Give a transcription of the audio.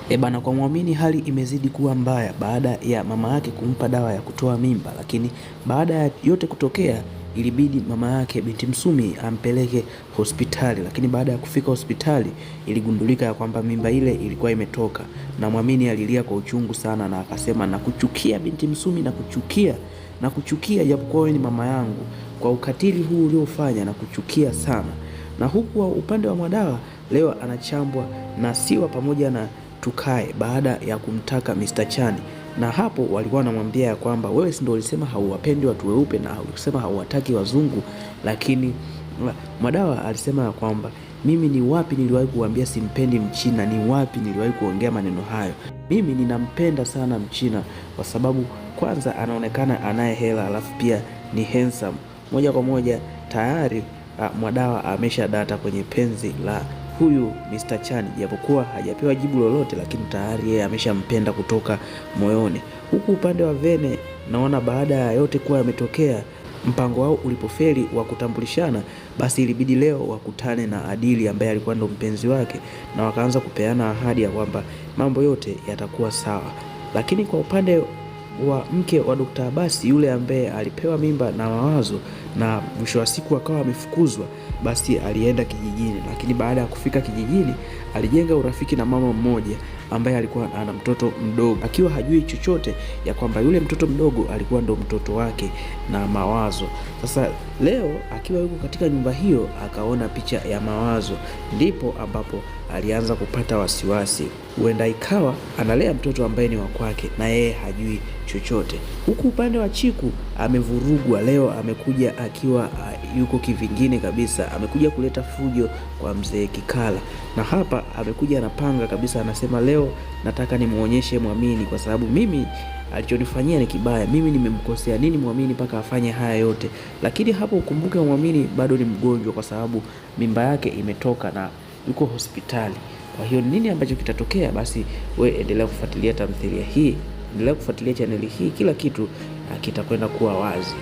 Bana, kwa Muamini hali imezidi kuwa mbaya baada ya mama yake kumpa dawa ya kutoa mimba, lakini baada ya yote kutokea ilibidi mama yake binti Msumi ampeleke hospitali, lakini baada ya kufika hospitali iligundulika ya kwamba mimba ile ilikuwa imetoka, na Muamini alilia kwa uchungu sana na akasema, nakuchukia binti Msumi, nakuchukia japokuwa wewe ni mama yangu, kwa ukatili huu uliofanya nakuchukia sana. Na huku upande wa Mwadawa leo anachambwa na Siwa pamoja na Tukae baada ya kumtaka Mr. Chani, na hapo walikuwa wanamwambia ya kwamba wewe si ndio ulisema hauwapendi watu weupe na ulisema hauwataki wazungu, lakini Mwadawa alisema ya kwamba mimi ni wapi niliwahi kuambia simpendi Mchina, ni wapi niliwahi kuongea maneno hayo? Mimi ninampenda sana Mchina kwa sababu kwanza anaonekana anaye hela, alafu pia ni handsome. Moja kwa moja tayari Mwadawa amesha data kwenye penzi la huyu Mr. Chani, japokuwa hajapewa jibu lolote, lakini tayari yeye ameshampenda kutoka moyoni. Huku upande wa Vene naona baada ya yote kuwa yametokea, mpango wao ulipofeli wa kutambulishana, basi ilibidi leo wakutane na Adili ambaye alikuwa ndo mpenzi wake, na wakaanza kupeana ahadi ya kwamba mambo yote yatakuwa sawa. Lakini kwa upande wa mke wa Dr. Abasi, yule ambaye alipewa mimba na Mawazo na mwisho wa siku akawa amefukuzwa, basi alienda kijijini. Lakini baada ya kufika kijijini alijenga urafiki na mama mmoja ambaye alikuwa ana mtoto mdogo, akiwa hajui chochote ya kwamba yule mtoto mdogo alikuwa ndo mtoto wake na Mawazo. Sasa leo akiwa yuko katika nyumba hiyo akaona picha ya Mawazo, ndipo ambapo alianza kupata wasiwasi, huenda ikawa analea mtoto ambaye ni wa kwake na yeye hajui chochote. Huku upande wa Chiku amevurugwa leo, amekuja akiwa yuko kivingine kabisa, amekuja kuleta fujo kwa mzee Kikala, na hapa amekuja anapanga kabisa, anasema leo nataka nimuonyeshe Muamini kwa sababu mimi alichonifanyia ni kibaya, mimi nimemkosea nini Muamini mpaka afanye haya yote. Lakini hapo ukumbuke Muamini bado ni mgonjwa kwa sababu mimba yake imetoka na yuko hospitali. Kwa hiyo nini ambacho kitatokea? Basi we endelea kufuatilia tamthilia hii, endelea kufuatilia chaneli hii, kila kitu kitakwenda kuwa wazi.